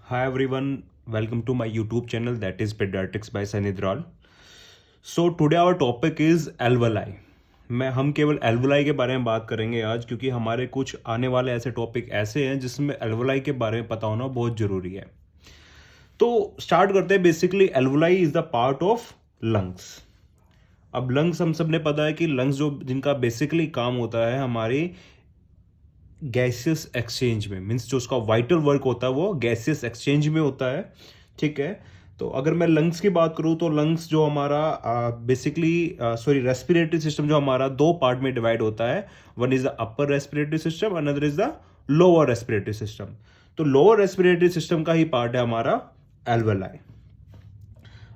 Hi everyone, welcome to my YouTube channel that is Pediatrics by Sanidral. So today our topic is alveoli. हम केवल alveoli के बारे में बात करेंगे आज क्योंकि हमारे कुछ आने वाले ऐसे टॉपिक ऐसे हैं जिसमें alveoli के बारे में पता होना बहुत ज़रूरी है. तो स्टार्ट करते हैं. Basically alveoli is the part of lungs. अब लंग्स हम सब ने पता है कि लंग्स जो जिनका बेसिकली काम होता है हमारे गैसियस एक्सचेंज में, मीन्स जो उसका वाइटल वर्क होता है वो गैसियस एक्सचेंज में होता है. ठीक है. तो अगर मैं लंग्स की बात करूं तो लंग्स जो हमारा रेस्पिरेटरी सिस्टम जो हमारा दो पार्ट में डिवाइड होता है. One is the upper respiratory system, another is the lower respiratory system. तो लोअर रेस्पिरेटरी सिस्टम का ही पार्ट है हमारा एल्वेलाई.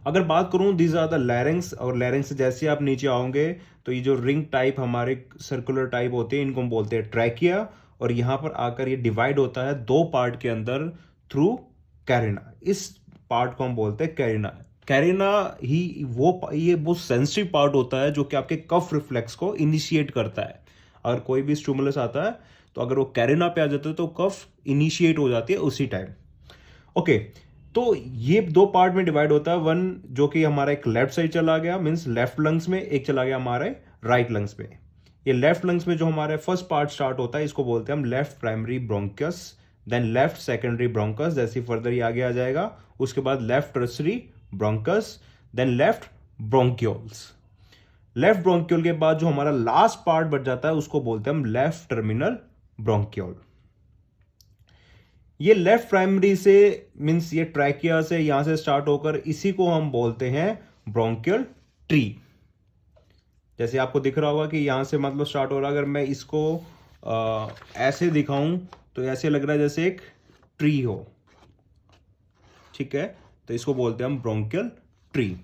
अगर बात करूं दीज आर द लैरिंग्स, और लैरिंग्स जैसे आप नीचे आओगे तो ये जो रिंग टाइप हमारे सर्कुलर टाइप होते हैं इनको हम बोलते हैं ट्रैकिया. और यहां पर आकर ये डिवाइड होता है दो पार्ट के अंदर थ्रू कैरिना. इस पार्ट को हम बोलते हैं कैरिना. कैरिना ही वो सेंसिटिव पार्ट होता है जो कि आपके कफ रिफ्लेक्स को इनिशिएट करता है. अगर कोई भी स्टिमुलस आता है तो अगर वो कैरिना पे आ जाता है तो कफ इनिशिएट हो जाती है उसी टाइम. ओके. तो ये दो पार्ट में डिवाइड होता है. वन जो कि हमारा एक लेफ्ट साइड चला गया, मीन्स लेफ्ट लंग्स में, एक चला गया हमारे राइट लंग्स में. ये लेफ्ट लंग्स में जो हमारे फर्स्ट पार्ट स्टार्ट होता है इसको बोलते हैं हम left primary bronchus, then left secondary bronchus, जैसे फर्दर ये आगे आ जाएगा. उसके बाद left tertiary bronchus, then left bronchioles. Left bronchiole के बाद जो हमारा लास्ट पार्ट बच जाता है उसको बोलते हैं हम लेफ्ट टर्मिनल ब्रोंक्यूल. ये लेफ्ट प्राइमरी से, मीन्स ये ट्रैकिया से यहां से स्टार्ट होकर इसी को हम बोलते हैं ब्रोंकियल ट्री. जैसे आपको दिख रहा होगा कि यहां से मतलब स्टार्ट हो रहा है. अगर मैं इसको ऐसे दिखाऊं तो ऐसे लग रहा है जैसे एक ट्री हो. ठीक है. तो इसको बोलते हैं हम ब्रोंकियल ट्री.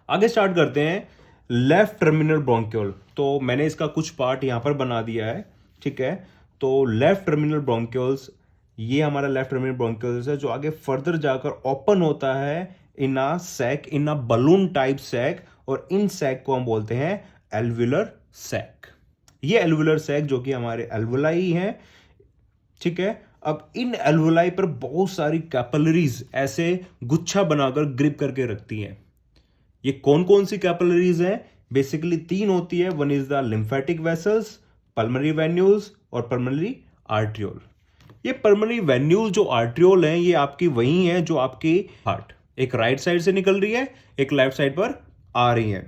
आगे स्टार्ट करते हैं. लेफ्ट टर्मिनल ब्रोंक्यूल, तो मैंने इसका कुछ पार्ट यहां पर बना दिया है. ठीक है. तो लेफ्ट टर्मिनल ब्रोंक्यूल्स, ये हमारा लेफ्ट टर्मिनल ब्रोंक्यूल्स है जो आगे फर्दर जाकर ओपन होता है in a sac, in a balloon type sac. और इन सैक को हम बोलते हैं एल्वुलर सैक. ये एल्वुलर सैक जो कि हमारे एल्वुलाई हैं. ठीक है. अब इन एल्वुलाई पर बहुत सारी कैपिलरीज ऐसे गुच्छा बनाकर ग्रिप करके रखती हैं. ये कौन कौन सी कैपिलरीज हैं? बेसिकली तीन होती है. One is the lymphatic vessels, pulmonary venules और पल्मोनरी आर्ट्रियोल. ये पल्मोनरी वेन्यूल जो आर्ट्रियोल हैं ये आपकी वही हैं जो आपकी हार्ट एक राइट साइड से निकल रही है, एक लेफ्ट साइड पर आ रही है.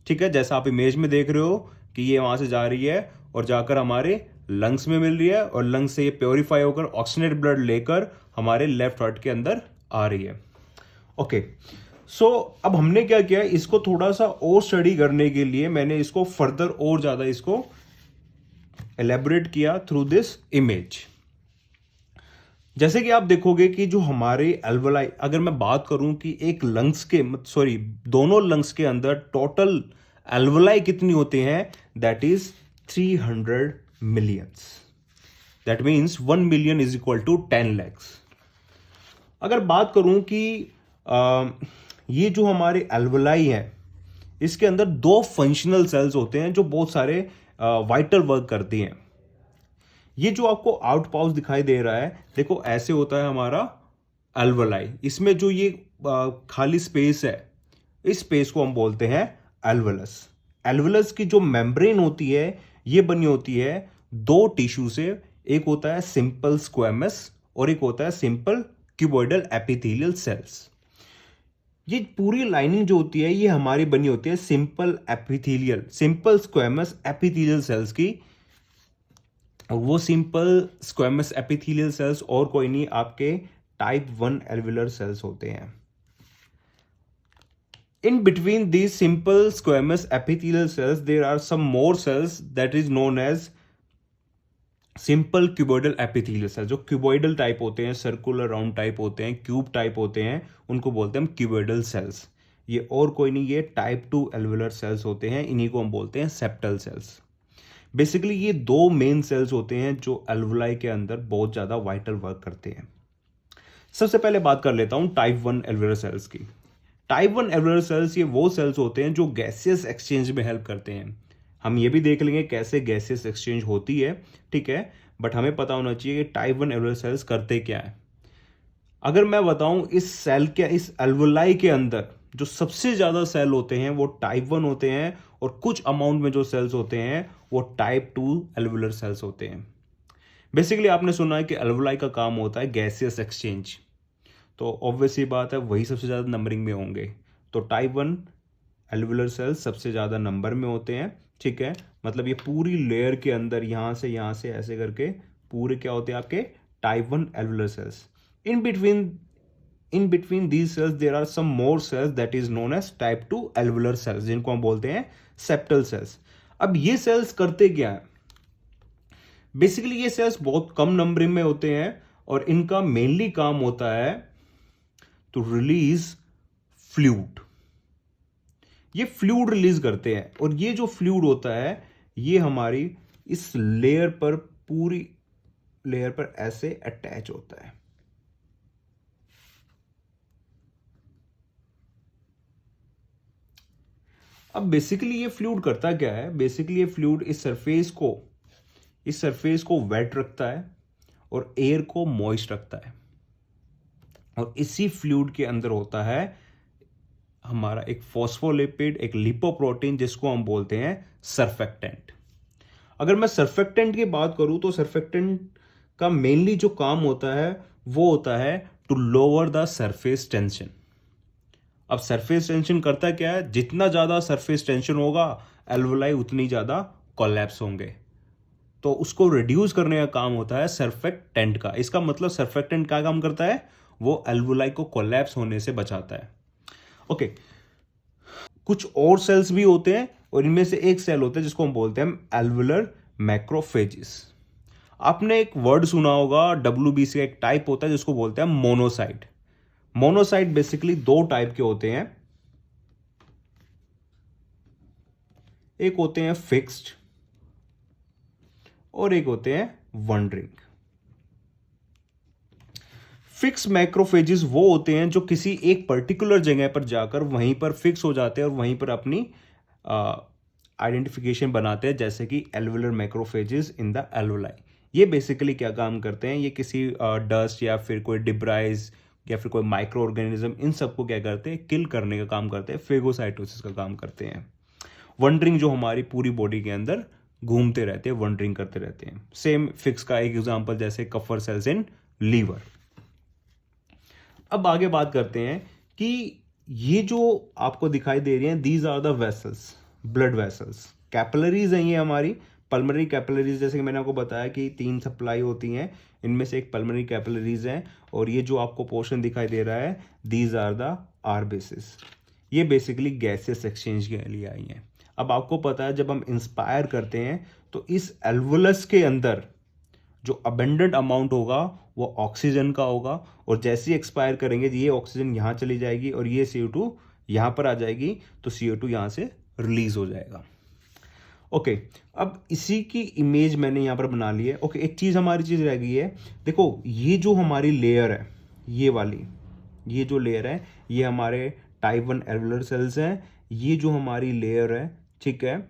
ठीक है. जैसा आप इमेज में देख रहे हो कि ये वहां से जा रही है और जाकर हमारे लंग्स में मिल रही है और लंग्स से ये प्योरीफाई होकर ऑक्सीजनेट ब्लड लेकर हमारे लेफ्ट हार्ट के अंदर आ रही है. ओके. सो अब हमने क्या किया, इसको थोड़ा सा और स्टडी करने के लिए मैंने इसको फर्दर और ज्यादा इसको एलेबोरेट किया थ्रू दिस इमेज. जैसे कि आप देखोगे कि जो हमारे एल्वुलाई, अगर मैं बात करूं कि एक लंग्स के दोनों लंग्स के अंदर टोटल एल्वुलाई कितनी होते हैं, that is 300 millions. That means 1 million is equal to 10 lakhs. अगर बात करूं कि ये जो हमारे एल्वुलाई है इसके अंदर दो फंक्शनल सेल्स होते हैं जो बहुत सारे वाइटल वर्क करती हैं. ये जो आपको आउट पाउच दिखाई दे रहा है, देखो ऐसे होता है हमारा एल्वुलाई. इसमें जो ये खाली स्पेस है, इस स्पेस को हम बोलते हैं एल्वुलस. एल्वुलस की जो मेम्ब्रेन होती है ये बनी होती है दो टिश्यू से. एक होता है सिंपल स्क्वेमस और एक होता है सिंपल क्यूबॉइडल एपिथेलियल सेल्स. ये पूरी लाइनिंग जो होती है ये हमारी बनी होती है सिंपल स्क्वेमस एपिथेलियल सेल्स की. वो सिंपल स्क्वेमस एपिथेलियल सेल्स और कोई नहीं, आपके टाइप 1 एल्वुलर सेल्स होते हैं. In between these simple squamous epithelial cells, there are some more cells that is known as simple cuboidal epithelial cells. जो cuboidal type होते हैं, सर्कुलर राउंड टाइप होते हैं, क्यूब टाइप होते हैं, उनको बोलते हैं हम क्यूबॉइडल सेल्स. ये और कोई नहीं, ये टाइप 2 एल्वुलर सेल्स होते हैं. इन्हीं को हम बोलते हैं सेप्टल सेल्स. बेसिकली ये दो मेन सेल्स होते हैं जो एल्वुलाई के अंदर बहुत ज्यादा वाइटल वर्क करते हैं. सबसे पहले बात कर लेता हूं टाइप 1 एल्वुलर सेल्स की. टाइप 1 एल्वुलर सेल्स ये वो सेल्स होते हैं जो गैसियस एक्सचेंज में हेल्प करते हैं. हम ये भी देख लेंगे कैसे गैसियस एक्सचेंज होती है. ठीक है. बट हमें पता होना चाहिए कि टाइप 1 एल्वुलर सेल्स करते क्या है. अगर मैं बताऊं इस सेल के, इस एल्वोलाई के अंदर जो सबसे ज्यादा सेल होते हैं वो टाइप 1 होते हैं, और कुछ अमाउंट में जो सेल्स होते हैं वो टाइप 2 एल्वुलर सेल्स होते हैं। बेसिकली आपने सुना है कि एल्वोलाई का काम होता है गैसियस एक्सचेंज, तो ऑब्वियस ही बात है वही सबसे ज़्यादा नंबरिंग में होंगे। तो टाइप 1 एल्वुलर सेल्स सबसे ज़्यादा नंबर में होते हैं, ठीक है। मतलब ये पूरी लेयर के अंदर यहाँ से ऐसे करके पूरे क्या होते हैं आपके type 1 alveolar cells. In between these cells there are some more cells that is known as type 2 alveolar cells, जिनको हम बोलते हैं सेप्टल सेल्स। अब ये सेल्स करते क्या है? बेसिकली ये सेल्स बहुत कम नंबरिंग में होते हैं, और इनका मेनली काम होता है टू रिलीज फ्लूइड। ये फ्लूइड रिलीज करते हैं, और ये जो फ्लूइड होता है ये हमारी इस लेयर पर, पूरी लेयर पर ऐसे अटैच होता है। अब बेसिकली ये फ्लूइड करता क्या है? बेसिकली ये फ्लूइड इस सरफेस को वेट रखता है और एयर को मॉइस्ट रखता है, और इसी फ्लूइड के अंदर होता है हमारा एक फॉस्फोलिपिड, एक लिपोप्रोटीन, जिसको हम बोलते हैं सर्फेक्टेंट। अगर मैं सर्फेक्टेंट की बात करूं तो सर्फेक्टेंट का मेनली जो काम होता है वो होता है to lower the surface tension. अब सरफेस टेंशन करता क्या है? जितना ज्यादा सरफेस टेंशन होगा एल्वोलाई उतनी ज्यादा कोलैप्स होंगे, तो उसको रिड्यूस करने का काम होता है सर्फेक्टेंट का। इसका मतलब सर्फेक्टेंट क्या काम करता है? वो एल्वोलाई को कोलैप्स होने से बचाता है। ओके, कुछ और सेल्स भी होते हैं, और इनमें से एक सेल होता है जिसको हम बोलते हैं एल्वुलर मैक्रोफेजिस। आपने एक वर्ड सुना होगा, WBC का एक टाइप होता है जिसको बोलते हैं मोनोसाइट। मोनोसाइट बेसिकली दो टाइप के होते हैं, एक होते हैं फिक्स्ड और एक होते हैं वंडरिंग। फिक्स मैक्रोफेजेस वो होते हैं जो किसी एक पर्टिकुलर जगह पर जाकर वहीं पर फिक्स हो जाते हैं और वहीं पर अपनी आइडेंटिफिकेशन बनाते हैं, जैसे कि alveolar macrophages in the alveoli. ये बेसिकली क्या काम करते हैं? ये किसी डस्ट या फिर कोई डिब्राइज या फिर कोई माइक्रो ऑर्गेनिज्म, इन सबको क्या करते हैं? किल करने का काम करते हैं, फेगोसाइटोसिस का काम करते हैं। वंडरिंग जो हमारी पूरी बॉडी के अंदर घूमते रहते हैं, वंडरिंग करते रहते हैं। सेम फिक्स का एक एग्जांपल जैसे कफर सेल्स इन लीवर। अब आगे बात करते हैं कि ये जो आपको दिखाई दे रही हैं, these are the vessels, blood vessels. Capillaries हैं ये हमारी, पल्मोनरी कैपिलरीज। जैसे कि मैंने आपको बताया कि 3 सप्लाई होती हैं, इनमें से एक पल्मोनरी कैपिलरीज है, और ये जो आपको पोर्शन दिखाई दे रहा है, दीज आर द आरबीसीज। ये बेसिकली गैसेस एक्सचेंज के लिए आई हैं। अब आपको पता है जब हम इंस्पायर करते हैं तो इस एल्वुलस के अंदर जो अबेंडेंट अमाउंट होगा वो ऑक्सीजन का होगा, और जैसे ही एक्सपायर करेंगे ये ऑक्सीजन यहाँ चली जाएगी और ये CO2 यहाँ पर आ जाएगी, तो CO2 यहाँ से रिलीज हो जाएगा। ओके, अब इसी की इमेज मैंने यहाँ पर बना ली है। ओके, एक चीज़ हमारी चीज़ रह गई है। देखो, ये जो हमारी लेयर है, ये वाली, ये जो लेयर है ये हमारे टाइप 1 एल्वुलर सेल्स हैं। ये जो हमारी लेयर है, ठीक है,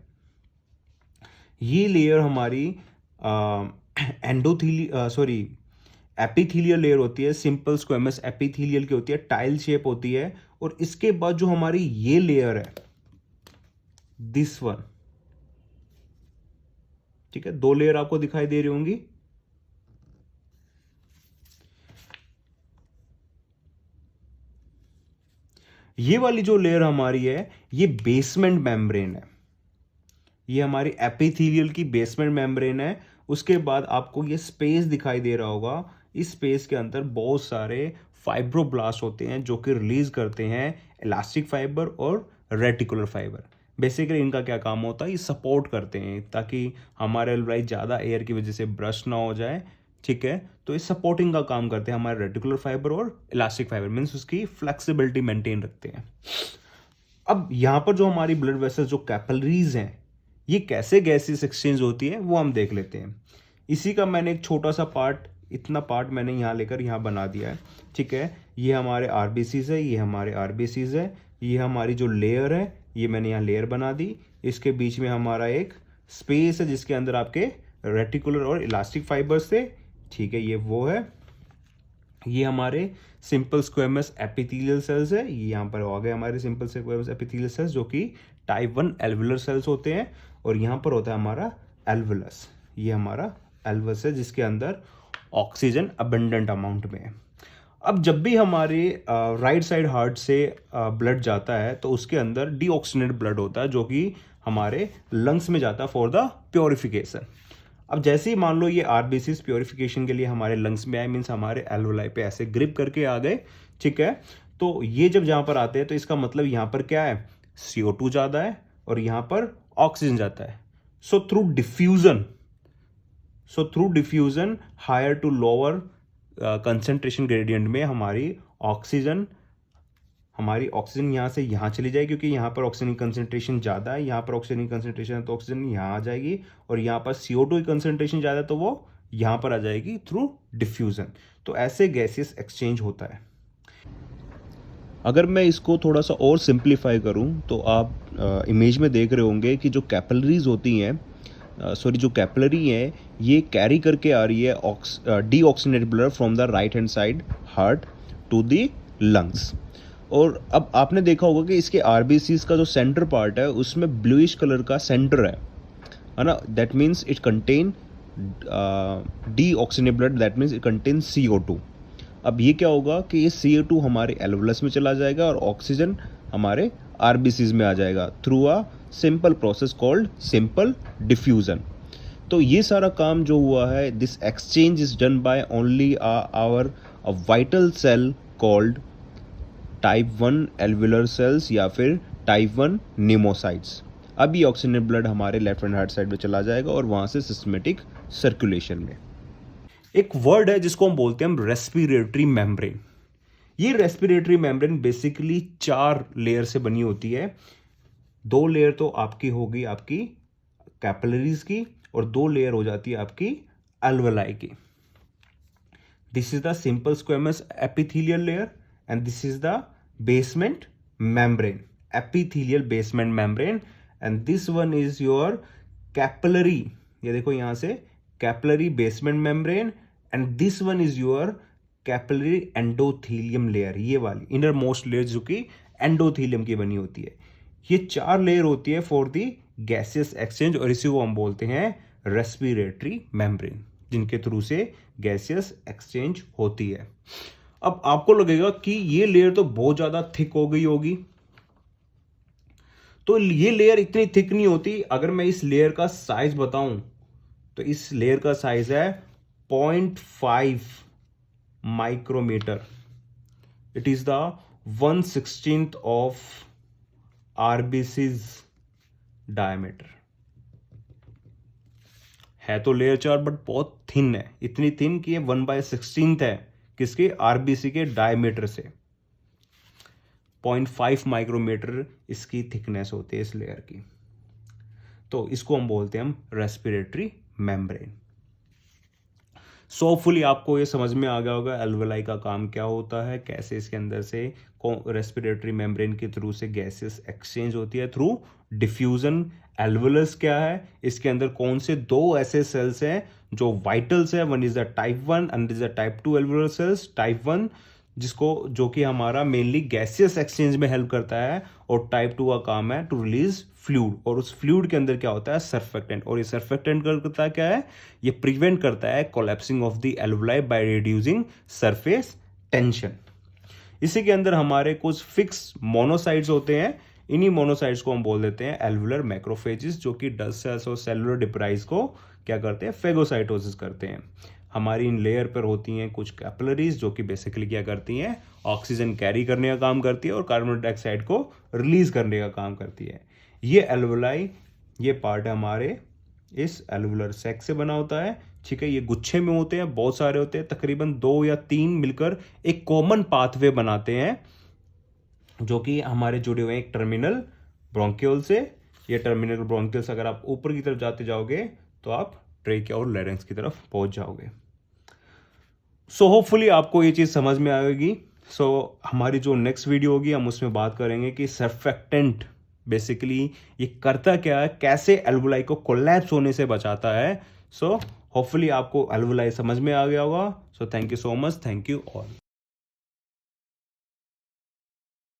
ये लेयर हमारी एपिथीलियल लेयर होती है, सिंपल स्क्वेमस एपिथीलियल की होती है, टाइल शेप होती है। और इसके बाद जो हमारी ये लेयर है, दिस वन, ठीक है, 2 लेयर आपको दिखाई दे रही होंगी। ये वाली जो लेयर हमारी है ये बेसमेंट मेम्ब्रेन है, ये हमारी एपिथीलियल की बेसमेंट मेम्ब्रेन है। उसके बाद आपको ये स्पेस दिखाई दे रहा होगा, इस स्पेस के अंदर बहुत सारे फाइब्रोब्लास्ट होते हैं जो कि रिलीज करते हैं इलास्टिक फाइबर और रेटिकुलर फाइबर। बेसिकली इनका क्या काम होता है? ये सपोर्ट करते हैं ताकि हमारे एल्वुलाई ज़्यादा एयर की वजह से ब्रश ना हो जाए, ठीक है। तो ये सपोर्टिंग का काम करते हैं हमारे रेटिकुलर फाइबर और इलास्टिक फाइबर, मीन्स उसकी फ्लेक्सिबिलिटी मेंटेन रखते हैं। अब यहाँ पर जो हमारी ब्लड वेसल्स, जो कैपिलरीज हैं, ये कैसे गैसेस एक्सचेंज होती है वो हम देख लेते हैं। इसी का मैंने एक छोटा सा पार्ट, इतना पार्ट मैंने यहाँ लेकर यहाँ बना दिया है, ठीक है। ये हमारे आरबीसीज है, ये हमारे आरबीसीज है, ये हमारी जो लेयर है ये मैंने यहाँ लेयर बना दी। इसके बीच में हमारा एक स्पेस है जिसके अंदर आपके रेटिकुलर और इलास्टिक फाइबर्स थे, ठीक है, ये वो है। ये हमारे सिंपल स्क्वेमस एपिथेलियल सेल्स है, ये यहाँ पर आ गए हमारे सिंपल स्क्वेमस एपिथेलियल सेल्स जो कि टाइप 1 एल्वुलर सेल्स होते हैं। और यहाँ पर होता है हमारा एल्वुलस, ये हमारा एल्वस है जिसके अंदर ऑक्सीजन अबंडेंट अमाउंट में है। अब जब भी हमारे राइट साइड हार्ट से ब्लड जाता है तो उसके अंदर डीऑक्सीनेटेड ब्लड होता है जो कि हमारे लंग्स में जाता है फॉर द प्योरिफिकेशन। अब जैसे ही मान लो ये आरबीसीज प्योरिफिकेशन के लिए हमारे लंग्स में आए, मीन्स हमारे एल्वोलाई पे ऐसे ग्रिप करके आ गए, ठीक है। तो ये जब यहाँ पर आते हैं तो इसका मतलब यहाँ पर क्या है, CO2 ज़्यादा है और यहाँ पर ऑक्सीजन जाता है। So through diffusion higher to lower concentration gradient में हमारी ऑक्सीजन यहाँ से यहाँ चली जाएगी, क्योंकि यहाँ पर ऑक्सीजन की कंसंट्रेशन ज़्यादा है, यहाँ पर ऑक्सीजन की कंसंट्रेशन है तो ऑक्सीजन यहाँ आ जाएगी, और यहाँ पर CO2 की कंसंट्रेशन ज़्यादा है तो वो यहाँ पर आ जाएगी थ्रू डिफ्यूजन। तो ऐसे गैसेस एक्सचेंज होता है। अगर मैं इसको थोड़ा सा और सिंप्लीफाई करूँ तो आप इमेज में देख रहे होंगे कि जो कैपिलरीज होती हैं, जो कैपिलरी है ये कैरी करके आ रही है deoxygenated blood from the right hand side heart to the lungs. और अब आपने देखा होगा कि इसके आरबीसीज का जो सेंटर पार्ट है उसमें ब्लूइश कलर का सेंटर है ना। That means it contain deoxygenated blood, that means it contain CO2। अब ये क्या होगा कि ये CO2 हमारे एल्वुलस में चला जाएगा और ऑक्सीजन हमारे आरबीसीज में आ जाएगा through a simple process called simple diffusion. तो ये सारा काम जो हुआ है, this exchange is done by only our vital cell called type 1 alveolar cells या फिर टाइप 1 निमोसाइट्स। अब ये ऑक्सीजन ब्लड हमारे लेफ्ट हैंड हार्ट साइड में चला जाएगा और वहां से सिस्टमेटिक सर्कुलेशन में। एक वर्ड है जिसको हम बोलते हैं रेस्पिरेटरी मेम्ब्रेन। ये रेस्पिरेटरी मेम्ब्रेन बेसिकली 4 लेयर से बनी होती है। 2 लेयर तो आपकी होगी आपकी कैपिलरीज की और 2 लेयर हो जाती है आपकी एल्वुलाई की। This is the simple squamous epithelial layer and this is the basement membrane, epithelial basement membrane, and this one is your capillary, ये देखो यहां से capillary basement membrane, and this one is your capillary endothelium layer, ये वाली innermost layer जो कि endothelium की बनी होती है। ये 4 लेयर होती है फॉर दी गैसियस एक्सचेंज और इसी को हम बोलते हैं रेस्पिरेटरी मेम्ब्रेन, जिनके थ्रू से गैसियस एक्सचेंज होती है। अब आपको लगेगा कि ये लेयर तो बहुत ज्यादा थिक हो गई होगी, तो ये लेयर इतनी थिक नहीं होती। अगर मैं इस लेयर का साइज बताऊं तो इस लेयर का साइज है 0.5 micrometer. It is the 1/16 of RBCs diameter. है तो लेयर 4 बट बहुत थिन है, इतनी थिन कि ये 1/16 है किसके, आरबीसी के डायमीटर से। 0.5 माइक्रोमीटर इसकी थिकनेस होती है इस लेयर की। तो इसको हम बोलते हैं हम रेस्पिरेटरी मेम्ब्रेन। सो होपफुली आपको ये समझ में आ गया होगा एल्वुलाई का काम क्या होता है, कैसे इसके अंदर से रेस्पिरेटरी मेम्ब्रेन के थ्रू से गैसेस एक्सचेंज होती है थ्रू डिफ्यूजन। एल्वुलस क्या है, इसके अंदर कौन से 2 ऐसे सेल्स हैं जो वाइटल्स है, one is the type 1 and is the type 2 alveolar cells. Type 1 जो कि हमारा मेनली गैसियस एक्सचेंज में हेल्प करता है, और टाइप 2 का काम है टू रिलीज फ्लूइड, और उस फ्लूइड के अंदर क्या होता है, सर्फेक्टेंट, और ये सर्फेक्टेंट करता है क्या है, ये प्रिवेंट करता है collapsing of the alveoli by reducing surface tension. इसी के अंदर हमारे कुछ फिक्स मोनोसाइट्स होते हैं, इन्हीं मोनोसाइट्स को हम बोल देते हैं एल्वुलर मैक्रोफेजेस, जो कि डस्ट सेल्स और सेलुलर डिप्राइज को क्या करते हैं, फेगोसाइटोसिस करते हैं। हमारी इन लेयर पर होती हैं कुछ कैपिलरीज जो कि बेसिकली क्या करती हैं, ऑक्सीजन कैरी करने का काम करती है और कार्बन डाइऑक्साइड को रिलीज करने का काम करती है। ये एल्वुलाई, ये पार्ट है हमारे इस एल्वुलर सैक से बना होता है, ठीक है। ये गुच्छे में होते हैं, बहुत सारे होते हैं, तकरीबन 2 या 3 मिलकर एक कॉमन पाथवे बनाते हैं जो कि हमारे जुड़े हुए हैं एक टर्मिनल ब्रोंकियोल से। ये टर्मिनल ब्रोंकियोल से अगर आप ऊपर की तरफ जाते जाओगे तो आप ट्रेकिया और लैरिंक्स की तरफ पहुंच जाओगे। सो होपफुली आपको ये चीज समझ में आएगी। हमारी जो नेक्स्ट वीडियो होगी हम उसमें बात करेंगे कि सर्फेक्टेंट बेसिकली ये करता क्या है, कैसे एल्वुलाई को कोलैप्स होने से बचाता है। होपफुली आपको अल्वुलाई समझ में आ गया होगा। So thank you so much, thank you all.